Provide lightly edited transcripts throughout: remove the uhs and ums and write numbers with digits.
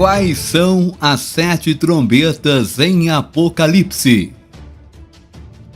Quais são as 7 trombetas em Apocalipse?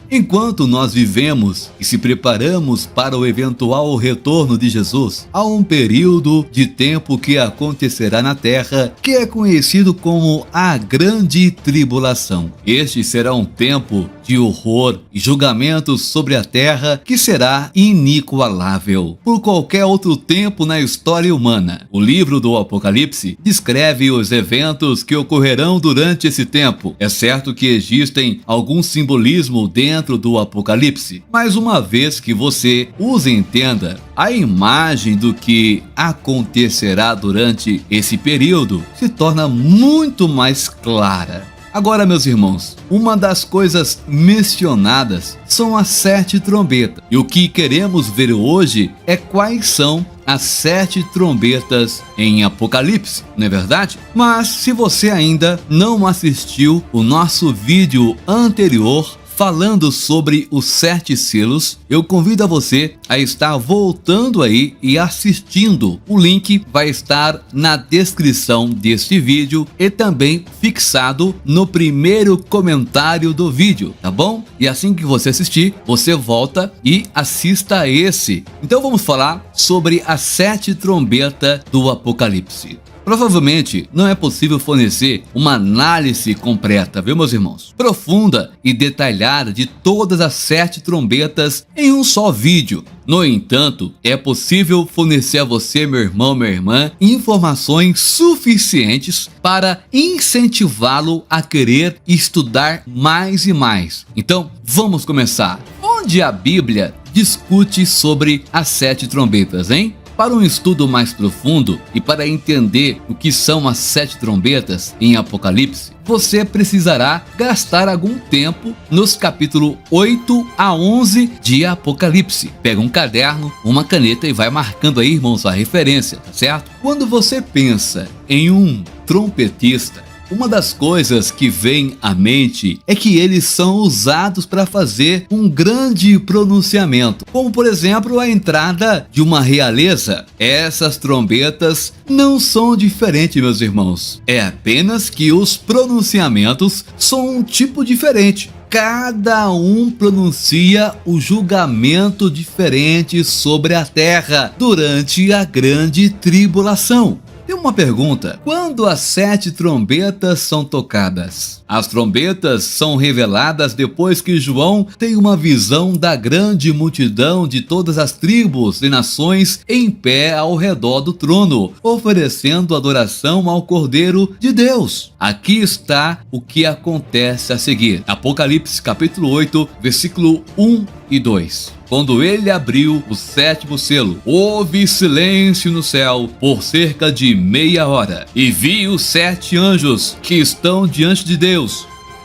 Enquanto nós vivemos e se preparamos para o eventual retorno de Jesus, há um período de tempo que acontecerá na Terra que é conhecido como a Grande Tribulação. Este será um tempo de horror e julgamento sobre a Terra que será inigualável por qualquer outro tempo na história humana. O livro do Apocalipse descreve os eventos que ocorrerão durante esse tempo. É certo que existem algum simbolismo dentro do Apocalipse, mas uma vez que você os entenda, a imagem do que acontecerá durante esse período se torna muito mais clara. Agora, meus irmãos, uma das coisas mencionadas são as 7 trombetas. E o que queremos ver hoje é quais são as 7 trombetas em Apocalipse, não é verdade? Mas se você ainda não assistiu o nosso vídeo anterior falando sobre os 7 selos, eu convido a você a estar voltando aí e assistindo. O link vai estar na descrição deste vídeo e também fixado no primeiro comentário do vídeo, tá bom? E assim que você assistir, você volta e assista esse. Então vamos falar sobre as 7 trombetas do Apocalipse. Provavelmente não é possível fornecer uma análise completa, viu, meus irmãos? Profunda e detalhada de todas as 7 trombetas em um só vídeo. No entanto, é possível fornecer a você, meu irmão, minha irmã, informações suficientes para incentivá-lo a querer estudar mais e mais. Então, vamos começar. Onde a Bíblia discute sobre as 7 trombetas, hein? Para um estudo mais profundo e para entender o que são as 7 trombetas em Apocalipse, você precisará gastar algum tempo nos capítulos 8 a 11 de Apocalipse. Pega um caderno, uma caneta e vai marcando aí, irmãos, a referência, tá certo? Quando você pensa em um trompetista, uma das coisas que vem à mente é que eles são usados para fazer um grande pronunciamento, como por exemplo a entrada de uma realeza. Essas trombetas não são diferentes, meus irmãos, é apenas que os pronunciamentos são um tipo diferente. Cada um pronuncia o julgamento diferente sobre a terra durante a grande tribulação. Tem uma pergunta: quando as 7 trombetas são tocadas? As trombetas são reveladas depois que João tem uma visão da grande multidão de todas as tribos e nações em pé ao redor do trono, oferecendo adoração ao Cordeiro de Deus. Aqui está o que acontece a seguir. Apocalipse capítulo 8, versículo 1 e 2. Quando ele abriu o 7º selo, houve silêncio no céu por cerca de meia hora. E vi os 7 anjos que estão diante de Deus,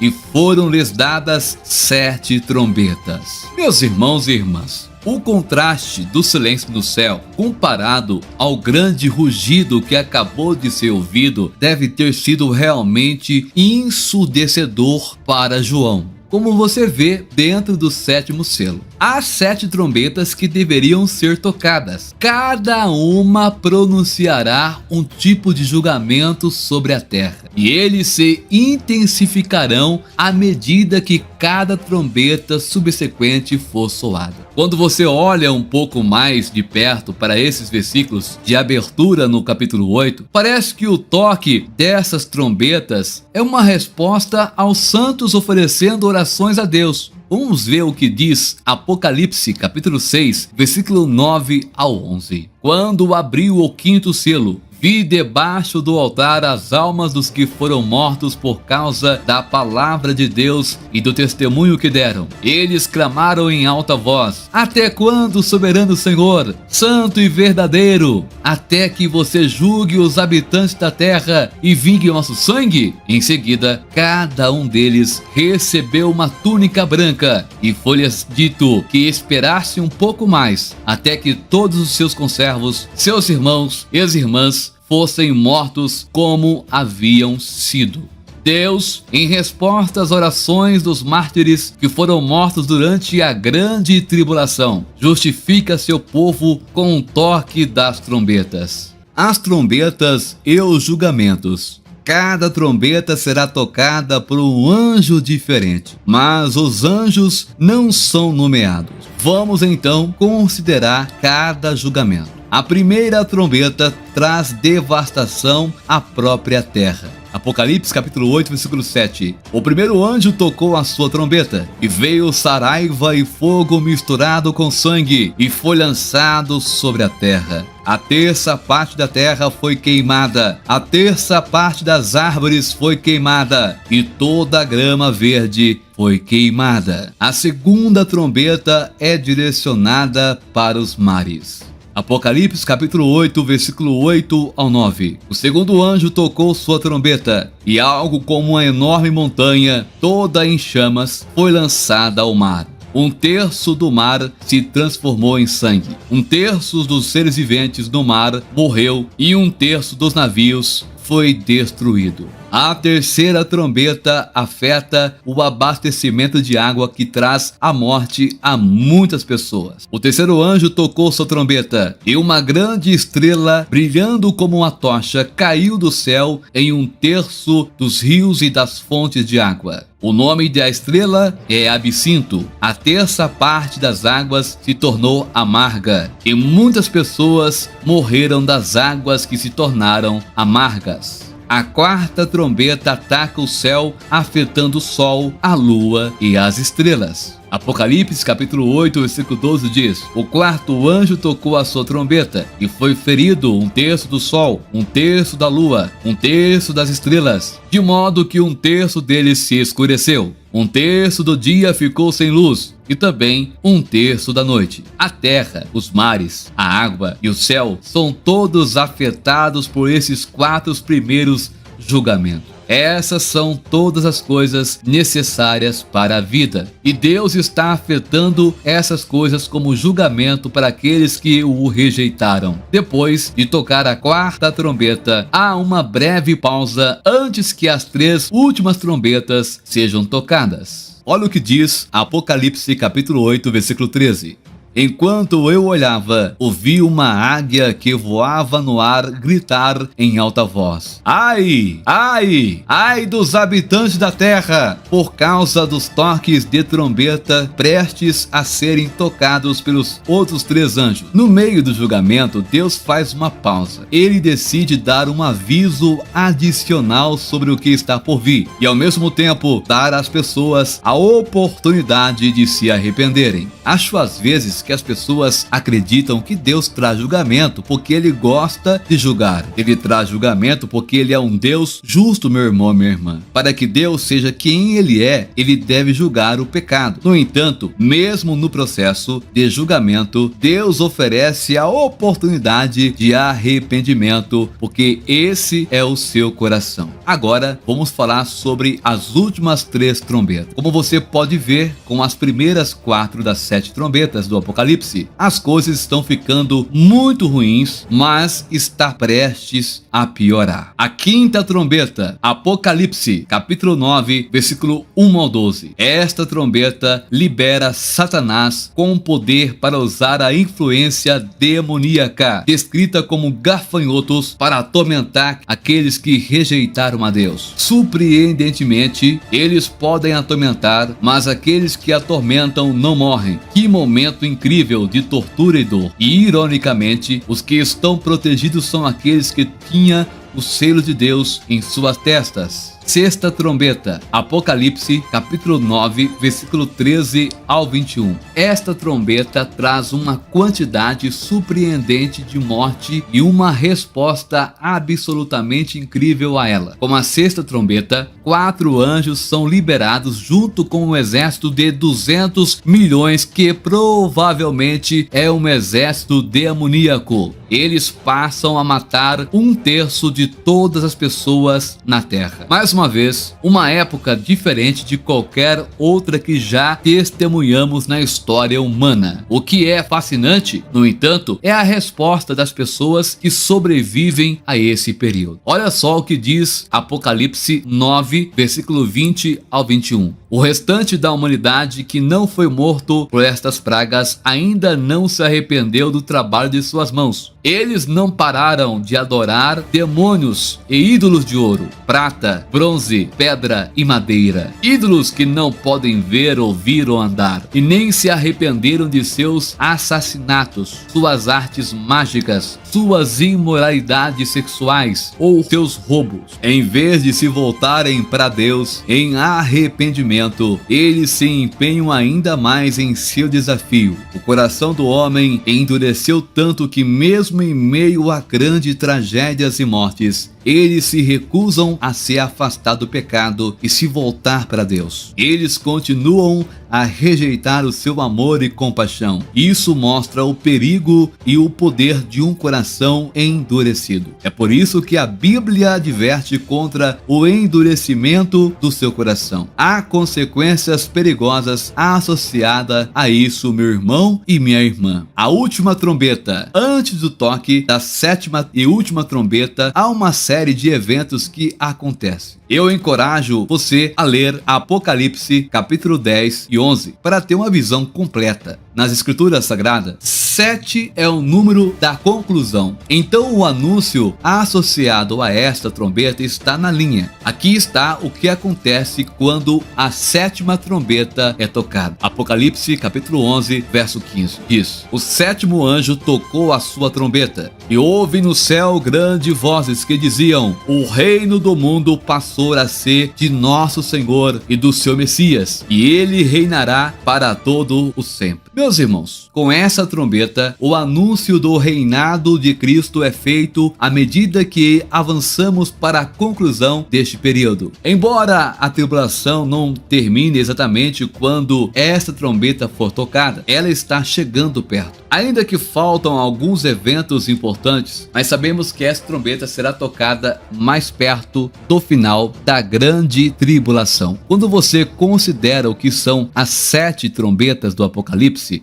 e foram-lhes dadas 7 trombetas. Meus irmãos e irmãs, o contraste do silêncio no céu comparado ao grande rugido que acabou de ser ouvido deve ter sido realmente ensurdecedor para João. Como você vê dentro do 7º selo, há 7 trombetas que deveriam ser tocadas. Cada uma pronunciará um tipo de julgamento sobre a terra, e eles se intensificarão à medida que cada trombeta subsequente for soada. Quando você olha um pouco mais de perto para esses versículos de abertura no capítulo 8, parece que o toque dessas trombetas é uma resposta aos santos oferecendo orações a Deus. Vamos ver o que diz Apocalipse capítulo 6, versículo 9 ao 11. Quando abriu o 5º selo, vi debaixo do altar as almas dos que foram mortos por causa da palavra de Deus e do testemunho que deram. Eles clamaram em alta voz: até quando, soberano Senhor, santo e verdadeiro, até que você julgue os habitantes da terra e vingue o nosso sangue? Em seguida, cada um deles recebeu uma túnica branca, e foi-lhes dito que esperasse um pouco mais, até que todos os seus conservos, seus irmãos e as irmãs, fossem mortos como haviam sido. Deus, em resposta às orações dos mártires que foram mortos durante a grande tribulação, justifica seu povo com um toque das trombetas. As trombetas e os julgamentos. Cada trombeta será tocada por um anjo diferente, mas os anjos não são nomeados. Vamos então considerar cada julgamento. A primeira trombeta traz devastação à própria terra. Apocalipse capítulo 8, versículo 7. O primeiro anjo tocou a sua trombeta, e veio saraiva e fogo misturado com sangue, e foi lançado sobre a terra. A terça parte da terra foi queimada, a terça parte das árvores foi queimada, e toda a grama verde foi queimada. A segunda trombeta é direcionada para os mares. Apocalipse capítulo 8, versículo 8 ao 9. O segundo anjo tocou sua trombeta, e algo como uma enorme montanha, toda em chamas, foi lançada ao mar. Um terço do mar se transformou em sangue. Um terço dos seres viventes no mar morreu, e um terço dos navios foi destruído. A terceira trombeta afeta o abastecimento de água, que traz a morte a muitas pessoas. O terceiro anjo tocou sua trombeta, e uma grande estrela, brilhando como uma tocha, caiu do céu em um terço dos rios e das fontes de água. O nome da estrela é Absinto. A terça parte das águas se tornou amarga, e muitas pessoas morreram das águas que se tornaram amargas. A quarta trombeta ataca o céu, afetando o sol, a lua e as estrelas. Apocalipse capítulo 8, versículo 12 diz: o quarto anjo tocou a sua trombeta, e foi ferido um terço do sol, um terço da lua, um terço das estrelas, de modo que um terço deles se escureceu. Um terço do dia ficou sem luz, e também um terço da noite. A terra, os mares, a água e o céu são todos afetados por esses quatro primeiros julgamentos. Essas são todas as coisas necessárias para a vida. E Deus está afetando essas coisas como julgamento para aqueles que o rejeitaram. Depois de tocar a quarta trombeta, há uma breve pausa antes que as três últimas trombetas sejam tocadas. Olha o que diz Apocalipse capítulo 8, versículo 13. Enquanto eu olhava, ouvi uma águia que voava no ar gritar em alta voz: ai, ai, ai dos habitantes da terra, por causa dos toques de trombeta prestes a serem tocados pelos outros três anjos. No meio do julgamento, Deus faz uma pausa. Ele decide dar um aviso adicional sobre o que está por vir, e ao mesmo tempo dar às pessoas a oportunidade de se arrependerem. Acho às vezes que as pessoas acreditam que Deus traz julgamento porque Ele gosta de julgar. Ele traz julgamento porque Ele é um Deus justo, meu irmão, minha irmã. Para que Deus seja quem Ele é, Ele deve julgar o pecado. No entanto, mesmo no processo de julgamento, Deus oferece a oportunidade de arrependimento, porque esse é o seu coração. Agora, vamos falar sobre as últimas três trombetas. Como você pode ver, com as primeiras 4 das 7 trombetas do Apocalipse, as coisas estão ficando muito ruins, mas está prestes a piorar. A quinta trombeta, Apocalipse, capítulo 9, versículo 1 ao 12. Esta trombeta libera Satanás com poder para usar a influência demoníaca, descrita como gafanhotos, para atormentar aqueles que rejeitaram a Deus. Surpreendentemente, eles podem atormentar, mas aqueles que atormentam não morrem. Que momento incrível de tortura e dor. E, ironicamente, os que estão protegidos são aqueles que tinham o selo de Deus em suas testas. Sexta trombeta, Apocalipse, capítulo 9, versículo 13 ao 21. Esta trombeta traz uma quantidade surpreendente de morte e uma resposta absolutamente incrível a ela. Como a sexta trombeta, 4 anjos são liberados junto com um exército de 200 milhões, que provavelmente é um exército demoníaco. Eles passam a matar um terço de todas as pessoas na terra. Mais uma vez, uma época diferente de qualquer outra que já testemunhamos na história humana. O que é fascinante, no entanto, é a resposta das pessoas que sobrevivem a esse período. Olha só o que diz Apocalipse 9, versículo 20 ao 21. O restante da humanidade que não foi morto por estas pragas ainda não se arrependeu do trabalho de suas mãos, Eles não pararam de adorar demônios e ídolos de ouro, prata, bronze, pedra e madeira. Ídolos que não podem ver, ouvir ou andar, e nem se arrependeram de seus assassinatos, suas artes mágicas, suas imoralidades sexuais ou seus roubos. Em vez de se voltarem para Deus em arrependimento, eles se empenham ainda mais em seu desafio. O coração do homem endureceu tanto que, mesmo em meio a grandes tragédias e mortes, eles se recusam a se afastar do pecado e se voltar para Deus. Eles continuam a rejeitar o seu amor e compaixão. Isso mostra o perigo e o poder de um coração endurecido. É por isso que a Bíblia adverte contra o endurecimento do seu coração. Há consequências perigosas associadas a isso, meu irmão e minha irmã. A última trombeta. Antes do toque da sétima e última trombeta, há uma série de eventos que acontecem. Eu encorajo você a ler Apocalipse capítulo 10 e 11 para ter uma visão completa. Nas escrituras sagradas, 7 é o número da conclusão. Então o anúncio associado a esta trombeta está na linha. Aqui está o que acontece quando a sétima trombeta é tocada. Apocalipse capítulo 11, verso 15. Diz: o sétimo anjo tocou a sua trombeta, e houve no céu grandes vozes que diziam: o reino do mundo passou a ser de nosso Senhor e do seu Messias, e ele reinará para todo o sempre. Meus irmãos, com essa trombeta, o anúncio do reinado de Cristo é feito à medida que avançamos para a conclusão deste período. Embora a tribulação não termine exatamente quando esta trombeta for tocada, ela está chegando perto. Ainda que faltam alguns eventos importantes, mas sabemos que essa trombeta será tocada mais perto do final da grande tribulação. Quando você considera o que são as 7 trombetas do Apocalipse,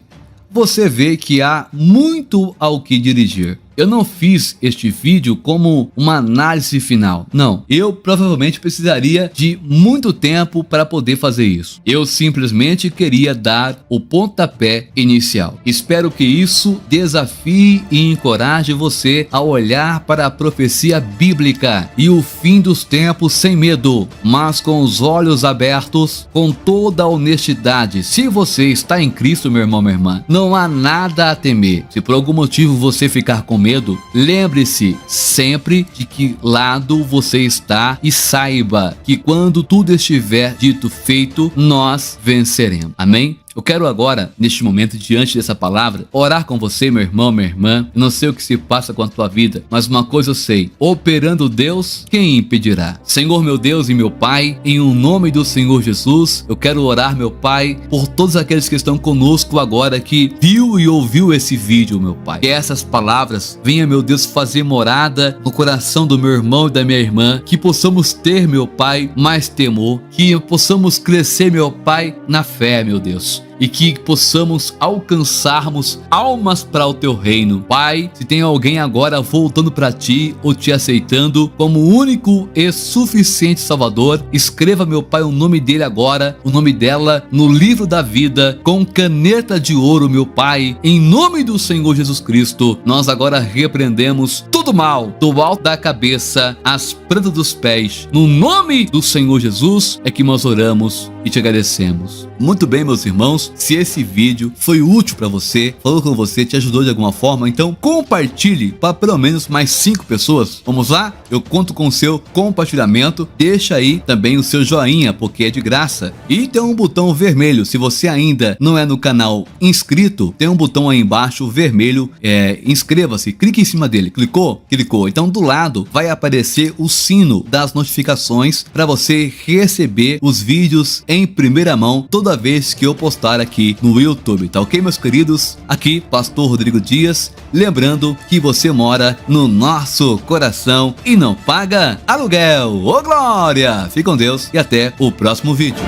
você vê que há muito ao que dirigir. Eu não fiz este vídeo como uma análise final. Não, eu provavelmente precisaria de muito tempo para poder fazer isso. Eu simplesmente queria dar o pontapé inicial. Espero que isso desafie e encoraje você a olhar para a profecia bíblica e o fim dos tempos sem medo, mas com os olhos abertos, com toda a honestidade. Se você está em Cristo, meu irmão, minha irmã, não há nada a temer. Se por algum motivo você ficar com medo, lembre-se sempre de que lado você está e saiba que quando tudo estiver dito feito, nós venceremos. Amém? Eu quero agora, neste momento, diante dessa palavra, orar com você, meu irmão, minha irmã. Eu não sei o que se passa com a tua vida, mas uma coisa eu sei: operando Deus, quem impedirá? Senhor, meu Deus e meu Pai, em um nome do Senhor Jesus, eu quero orar, meu Pai, por todos aqueles que estão conosco agora, que viu e ouviu esse vídeo, meu Pai. Que essas palavras venham, meu Deus, fazer morada no coração do meu irmão e da minha irmã, que possamos ter, meu Pai, mais temor, que possamos crescer, meu Pai, na fé, meu Deus, e que possamos alcançarmos almas para o teu reino. Pai, se tem alguém agora voltando para ti ou te aceitando como único e suficiente Salvador, escreva, meu Pai, o nome dele agora, o nome dela, no livro da vida, com caneta de ouro, meu Pai, em nome do Senhor Jesus Cristo. Nós agora repreendemos todo mal, do alto da cabeça às plantas dos pés. No nome do Senhor Jesus é que nós oramos e te agradecemos. Muito bem, meus irmãos, se esse vídeo foi útil para você, falou com você, te ajudou de alguma forma, então compartilhe para pelo menos mais 5 pessoas. Vamos lá? Eu conto com o seu compartilhamento. Deixa aí também o seu joinha, porque é de graça. E tem um botão vermelho. Se você ainda não é no canal inscrito, tem um botão aí embaixo vermelho, inscreva-se. Clique em cima dele. Clicou? Clicou. Então do lado vai aparecer o sino das notificações para você receber os vídeos em primeira mão toda vez que eu postar aqui no YouTube, tá ok, meus queridos? Aqui, Pastor Rodrigo Dias, lembrando que você mora no nosso coração e não paga aluguel. Ô glória! Fique com Deus e até o próximo vídeo.